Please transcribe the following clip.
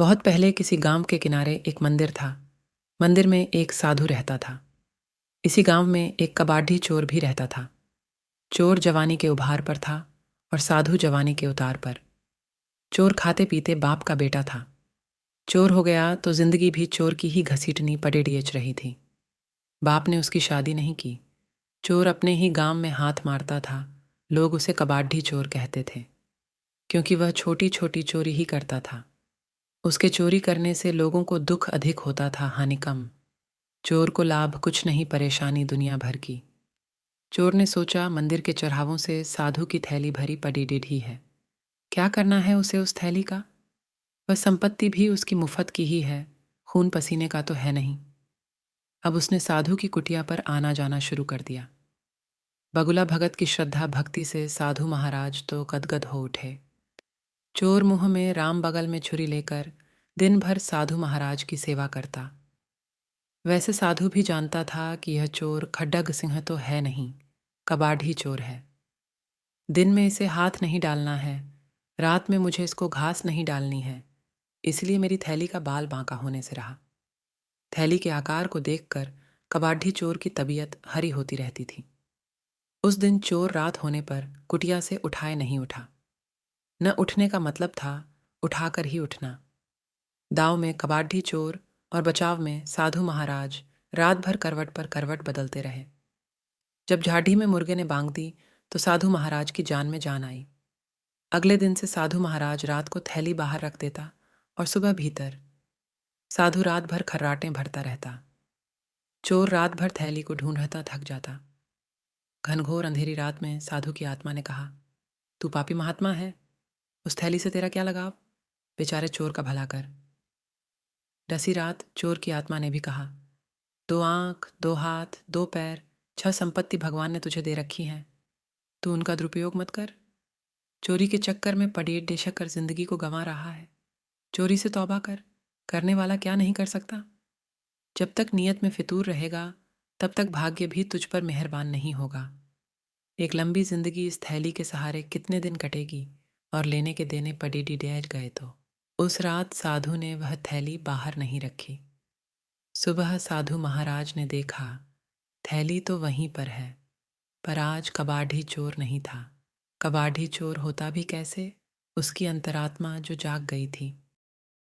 बहुत पहले किसी गांव के किनारे एक मंदिर था। मंदिर में एक साधु रहता था। इसी गांव में एक कबाडी चोर भी रहता था। चोर जवानी के उभार पर था और साधु जवानी के उतार पर। चोर खाते पीते बाप का बेटा था। चोर हो गया तो जिंदगी भी चोर की ही घसीटनी पड़ेड़ियच रही थी। बाप ने उसकी शादी नहीं की। चोर अपने ही गांव में हाथ मारता था। लोग उसे कबाडी चोर कहते थे, क्योंकि वह छोटी छोटी चोरी ही करता था। उसके चोरी करने से लोगों को दुख अधिक होता था, हानि कम। चोर को लाभ कुछ नहीं, परेशानी दुनिया भर की। चोर ने सोचा, मंदिर के चढ़ावों से साधु की थैली भरी पड़ी ढी है। क्या करना है उसे उस थैली का? वह संपत्ति भी उसकी मुफ्त की ही है, खून पसीने का तो है नहीं। अब उसने साधु की कुटिया पर आना जाना शुरू कर दिया। बगुला भगत की श्रद्धा भक्ति से साधु महाराज तो गदगद हो उठे। चोर मुंह में राम, बगल में छुरी लेकर दिन भर साधु महाराज की सेवा करता। वैसे साधु भी जानता था कि यह चोर खड्डग सिंह तो है नहीं, कबाड़ी चोर है। दिन में इसे हाथ नहीं डालना है, रात में मुझे इसको घास नहीं डालनी है, इसलिए मेरी थैली का बाल बांका होने से रहा। थैली के आकार को देखकर कबाड़ी चोर की तबीयत हरी होती रहती थी। उस दिन चोर रात होने पर कुटिया से उठाए नहीं उठा। न उठने का मतलब था उठाकर ही उठना। दाव में कबाड़ी चोर और बचाव में साधु महाराज रात भर करवट पर करवट बदलते रहे। जब झाड़ी में मुर्गे ने बांग दी तो साधु महाराज की जान में जान आई। अगले दिन से साधु महाराज रात को थैली बाहर रख देता और सुबह भीतर। साधु रात भर खर्राटें भरता रहता। चोर रात भर थैली को ढूंढता थक जाता। घनघोर अंधेरी रात में साधु की आत्मा ने कहा, तू पापी महात्मा है, उस थैली से तेरा क्या लगाव? बेचारे चोर का भला कर। डसी रात चोर की आत्मा ने भी कहा, दो आंख, दो हाथ, दो पैर, 6 संपत्ति भगवान ने तुझे दे रखी हैं, तू उनका दुरुपयोग मत कर। चोरी के चक्कर में पडेढ़ डेशक कर जिंदगी को गंवा रहा है। चोरी से तौबा कर, करने वाला क्या नहीं कर सकता। जब तक नीयत में फितूर रहेगा तब तक भाग्य भी तुझ पर मेहरबान नहीं होगा। एक लंबी जिंदगी इस थैली के सहारे कितने दिन कटेगी, और लेने के देने पडेढ़ डैज गए तो। उस रात साधु ने वह थैली बाहर नहीं रखी। सुबह साधु महाराज ने देखा, थैली तो वहीं पर है, पर आज कबाड़ी चोर नहीं था। कबाड़ी चोर होता भी कैसे? उसकी अंतरात्मा जो जाग गई थी।